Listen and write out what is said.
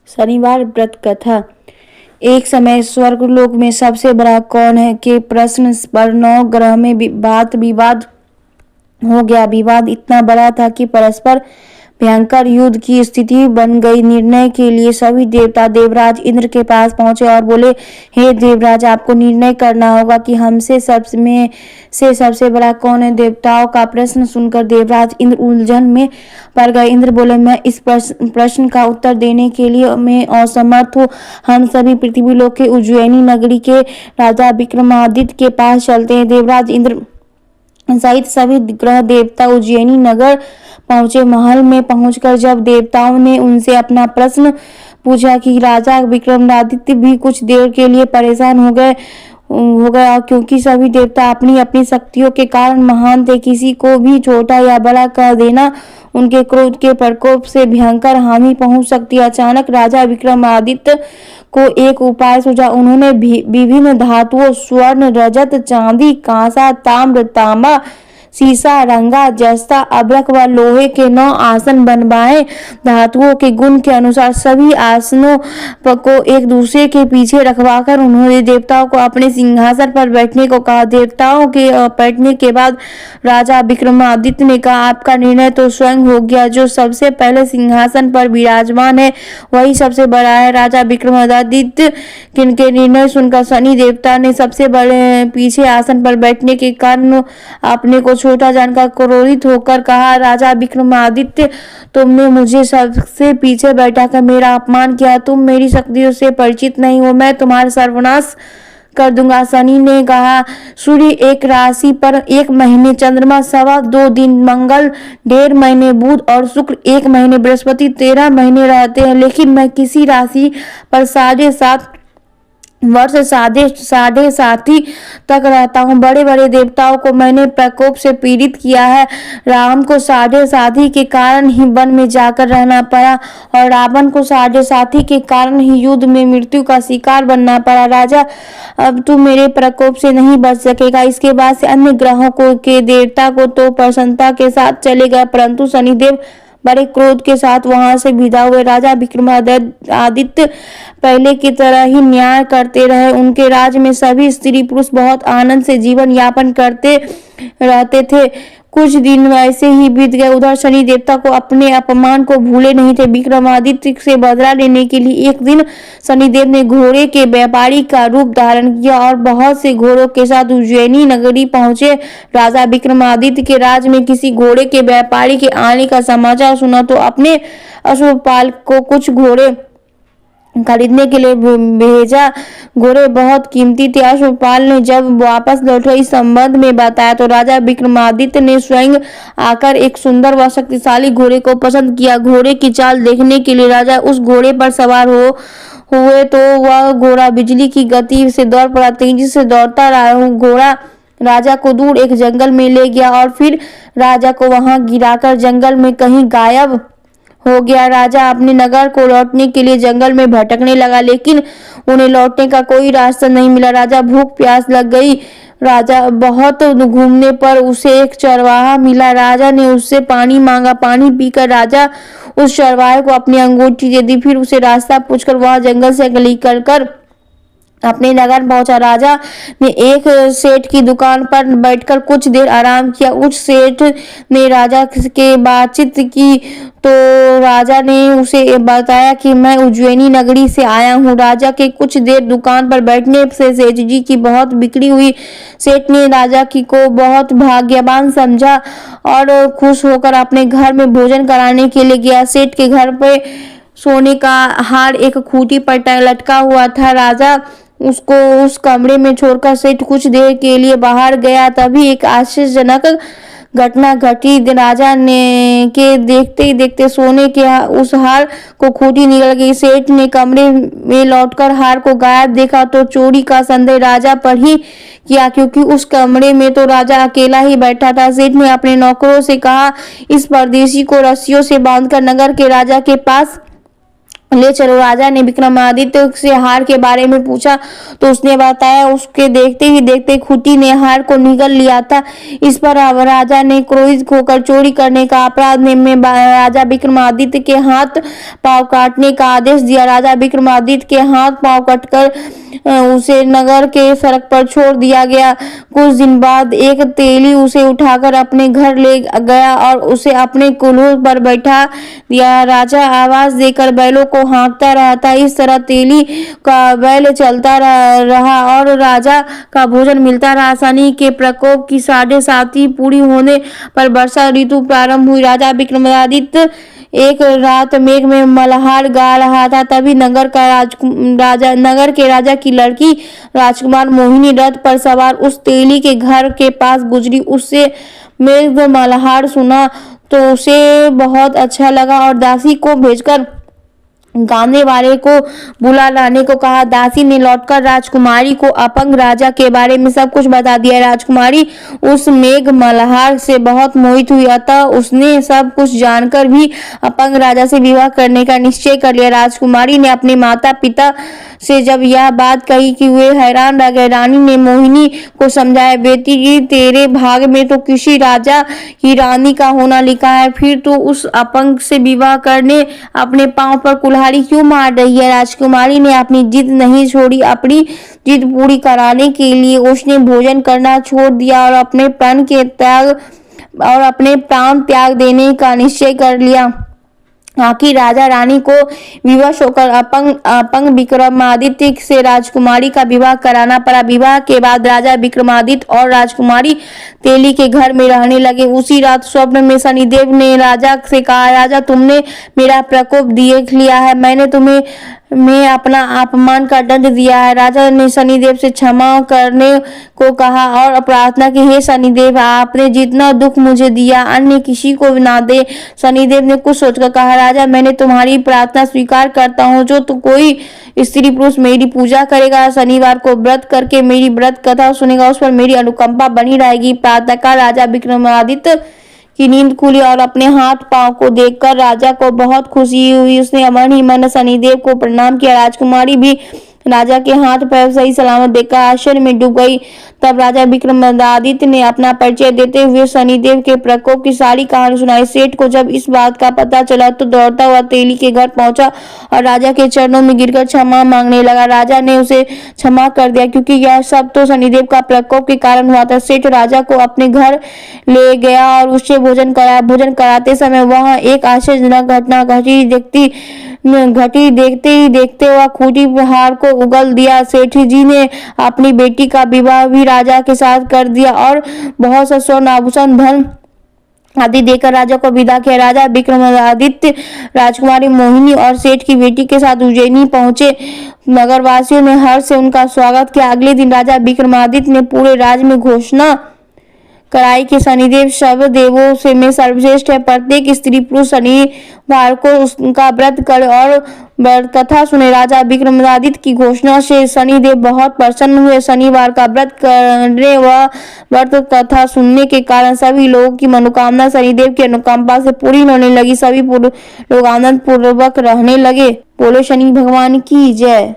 शनिवार व्रत कथा। एक समय स्वर्गलोक में सबसे बड़ा कौन है के प्रश्न पर 9 ग्रह में विवाद हो गया। विवाद इतना बड़ा था कि परस्पर भयंकर युद्ध की स्थिति बन गई। निर्णय के लिए सभी देवता देवराज इंद्र के पास पहुंचे और बोले, हे देवराज, आपको निर्णय करना होगा कि हमसे सबसे बड़ा कौन है। देवताओं का प्रश्न सुनकर देवराज इंद्र उलझन में पड़ गए। इंद्र बोले, मैं इस प्रश्न का उत्तर देने के लिए मैं असमर्थ हूँ। हम सभी पृथ्वीलोक के उज्जैनी नगरी के राजा विक्रमादित्य के पास चलते हैं। देवराज इंद्र सहित सभी ग्रह देवता उज्जैनी नगर पहुंचे। महल में पहुंचकर जब देवताओं ने उनसे अपना प्रश्न पूछा कि राजा विक्रमादित्य भी कुछ देर के लिए परेशान हो गए और क्योंकि सभी देवता अपनी अपनी शक्तियों के कारण महान थे, किसी को भी छोटा या बड़ा कर देना उनके क्रोध के प्रकोप से भयंकर हानि पहुंच सकती है। अचानक राजा विक्रमादित्य को एक उपाय सूझा। उन्होंने विभिन्न धातुओं स्वर्ण, रजत, चांदी, कांसा, ताम्र, तांबा, सीसा, रंगा, जस्ता, अभ्रक व लोहे के 9 आसन बनवाए। धातुओं के गुण के अनुसार सभी आसनों को एक दूसरे के पीछे रखवाकर उन्होंने देवताओं को अपने सिंहासन पर बैठने को कहा। देवताओं के बैठने के बाद राजा विक्रमादित्य ने कहा, आपका निर्णय तो स्वयं हो गया। जो सबसे पहले सिंहासन पर विराजमान है वही सबसे बड़ा है। राजा विक्रमादित्य के निर्णय सुनकर शनि देवता ने सबसे बड़े पीछे आसन पर बैठने के कारण अपने को छोटा जानकर क्रोधित होकर कहा, राजा विक्रमादित्य, तुमने मुझे सबसे पीछे बैठाकर मेरा अपमान किया। तुम मेरी शक्तियों से परिचित नहीं हो, मैं तुम्हारा सर्वनाश कर दूंगा। शनि ने कहा, सूर्य एक राशि पर 1 महीने, चंद्रमा 2.25 दिन, मंगल 1.5 महीने, बुध और शुक्र 1 महीने, बृहस्पति 13 महीने रहते हैं, लेकिन मैं किसी राशि पर 7.5 वर्ष 7.5 तक रहता हूँ। बड़े बड़े देवताओं को मैंने प्रकोप से पीड़ित किया है। राम को 7.5 के कारण ही वन में जाकर रहना पड़ा और रावण को 7.5 के कारण ही युद्ध में मृत्यु का शिकार बनना पड़ा। राजा, अब तू मेरे प्रकोप से नहीं बच सकेगा। इसके बाद से अन्य ग्रहों को के देवता को तो प्रसन्नता के साथ चले गए, परंतु शनिदेव बड़े क्रोध के साथ वहां से विदा हुए। राजा विक्रमादित्य पहले की तरह ही न्याय करते रहे। उनके राज में सभी स्त्री पुरुष बहुत आनंद से जीवन यापन करते रहते थे। कुछ दिन वैसे ही बीत गए। उधर शनि देवता को अपने अपमान को भूले नहीं थे। विक्रमादित्य से बदला लेने के लिए एक दिन शनिदेव ने घोड़े के व्यापारी का रूप धारण किया और बहुत से घोड़ों के साथ उज्जैनी नगरी पहुंचे। राजा विक्रमादित्य के राज में किसी घोड़े के व्यापारी के आने का समाचार सुना तो अपने अश्वपाल को कुछ घोड़े खरीदने के लिए भेजा। घोड़े बहुत कीमती थे। अश्वपाल ने जब वापस लौटे इस संबंध में बताया तो राजा विक्रमादित्य ने स्वयं आकर एक सुंदर व शक्तिशाली घोड़े को पसंद किया। घोड़े की चाल देखने के लिए राजा उस घोड़े पर सवार हुए तो वह घोड़ा बिजली की गति से दौड़ पड़ा। तेजी से दौड़ता रहा घोड़ा राजा को दूर एक जंगल में ले गया और फिर राजा को वहां गिराकर जंगल में कहीं गायब हो गया। राजा अपने नगर को लौटने के लिए जंगल में भटकने लगा, लेकिन उन्हें लौटने का कोई रास्ता नहीं मिला। राजा भूख प्यास लग गई। राजा बहुत घूमने पर उसे एक चरवाहा मिला। राजा ने उससे पानी मांगा। पानी पीकर राजा उस चरवाहे को अपनी अंगूठी दे दी। फिर उसे रास्ता पूछकर वहां जंगल से निकल कर अपने नगर पहुंचा। राजा ने एक सेठ की दुकान पर बैठकर कुछ देर आराम किया। उस सेठ ने राजा के बातचीत की तो राजा ने उसे बताया कि मैं उज्जैनी नगरी से आया हूँ। राजा के कुछ देर दुकान पर बैठने से सेठ जी की बहुत बिक्री हुई। सेठ ने राजा की को बहुत भाग्यवान समझा और खुश होकर अपने घर में भोजन कराने के लिए गया। सेठ के घर पे सोने का हार एक खूंटी पर लटका हुआ था। राजा उसको उस कमरे में छोड़कर सेठ कुछ देर के लिए बाहर गया। तभी एक आश्चर्यजनक घटना घटी। राजा ने के देखते ही देखते सोने के उस हार को खूंटी निकल गई। सेठ ने कमरे में लौटकर हार को गायब देखा तो चोरी का संदेह राजा पर ही किया, क्योंकि उस कमरे में तो राजा अकेला ही बैठा था। सेठ ने अपने नौकरों से कहा, इस परदेशी को रस्सियों से बांधकर नगर के राजा के पास ले चलो। राजा ने विक्रमादित्य से हार के बारे में पूछा तो उसने बताया उसके देखते ही देखते खूंटी ने हार को निगल लिया था। इस पर अब राजा ने क्रोधित होकर चोरी करने का अपराध में राजा विक्रमादित्य के हाथ पांव काटने का आदेश दिया। राजा विक्रमादित्य के हाथ पांव कटकर उसे नगर के सड़क पर छोड़ दिया गया। कुछ दिन बाद एक तेली उसे उठाकर अपने घर ले गया और उसे अपने कुल्हड़ पर बैठा दिया। राजा आवाज देकर बैलों को हाँकता रहा था। इस तरह तेली का बैल चलता रहा और राजा का भोजन मिलता रहा। शनि के प्रकोप की 7.5 पूरी होने पर वर्षा ऋतु प्रारंभ हुई। राजा विक्रमादित्य एक रात मेघ में मल्हार गा रहा था। तभी नगर के राजा की लड़की राजकुमार मोहिनी रथ पर सवार उस तेली के घर के पास गुजरी। उससे मेघ मल्हार सुना तो उसे बहुत अच्छा लगा और दासी को भेजकर गाने वाले को बुला लाने को कहा। दासी ने लौटकर राजकुमारी को अपंग राजा के बारे में सब कुछ बता दिया। राजकुमारी उस मेघ मल्हार से बहुत मोहित हुई, अतः उसने सब कुछ जानकर भी अपंग राजा से विवाह करने का निश्चय कर लिया। राजकुमारी ने अपने माता पिता से जब यह बात कही कि वे हैरान रह गए। रानी ने मोहिनी को समझाया, बेटी तेरे भाग में तो किसी राजा की रानी का होना लिखा है, फिर तो उस अपंग से विवाह करने अपने पांव पर कुल्हाड़ी क्यों मार रही है। राजकुमारी ने अपनी जिद नहीं छोड़ी। अपनी जिद पूरी कराने के लिए उसने भोजन करना छोड़ दिया और अपने प्राण त्याग देने का निश्चय कर लिया। आखिर राजा रानी को विवश होकर अपंग विक्रमादित्य से राजकुमारी का विवाह कराना पड़ा। विवाह के बाद राजा विक्रमादित्य और राजकुमारी तेली के घर में रहने लगे। उसी रात स्वप्न में शनिदेव ने राजा से कहा, राजा तुमने मेरा प्रकोप देख लिया है, मैंने तुम्हें अपना अपमान का दंड दिया है। राजा ने शनिदेव से क्षमा करने को कहा और प्रार्थना की, हे शनिदेव आपने जितना दुख मुझे दिया अन्य किसी को ना दे। शनिदेव ने कुछ सोचकर कहा, राजा मैंने तुम्हारी प्रार्थना स्वीकार करता हूँ। जो तो कोई स्त्री पुरुष मेरी पूजा करेगा, शनिवार को व्रत करके मेरी व्रत कथा सुनेगा, उस पर मेरी अनुकंपा बनी रहेगी। प्रातःकाल राजा विक्रमादित्य की नींद खुली और अपने हाथ पांव को देखकर राजा को बहुत खुशी हुई। उसने मन ही मन शनिदेव को प्रणाम किया। राजकुमारी भी राजा के हाथ पैर सही सलामत देखकर आश्चर्य में डूब गई। तब राजा विक्रमादित्य ने अपना परिचय देते हुए शनिदेव के प्रकोप की सारी कहानी सुनाई। सेठ को जब इस बात का पता चला तो दौड़ता हुआ तेली के घर पहुंचा और राजा के चरणों में गिरकर क्षमा मांगने लगा। राजा ने उसे क्षमा कर दिया क्योंकि यह सब तो शनिदेव का प्रकोप के कारण हुआ था। सेठ राजा को अपने घर ले गया और उससे भोजन कराया। भोजन कराते समय वहां एक आश्चर्यजनक घटना घटी। देखते ही देखते वह खूंटी हार को उगल दिया। सेठ जी ने अपनी बेटी का विवाह भी राजा के साथ कर दिया और बहुत सा स्वर्ण आभूषण धन आदि देकर राजा को विदा किया। राजा विक्रमादित्य राजकुमारी मोहिनी और सेठ की बेटी के साथ उज्जैनी पहुंचे। नगरवासियों ने हर्ष से उनका स्वागत किया। अगले दिन राजा विक्रमादित्य ने पूरे राज्य में घोषणा कराई कि शनिदेव सब देवों से में सर्वश्रेष्ठ है। प्रत्येक स्त्री पुरुष शनिवार को उसका व्रत करे और व्रत कथा सुने। राजा विक्रमादित्य की घोषणा से शनिदेव बहुत प्रसन्न हुए। शनिवार का व्रत करने व व्रत कथा सुनने के कारण सभी लोगों की मनोकामना शनिदेव की अनुकंपा से पूरी होने लगी। सभी लोग आनंद पूर्वक रहने लगे। बोलो शनि भगवान की जय।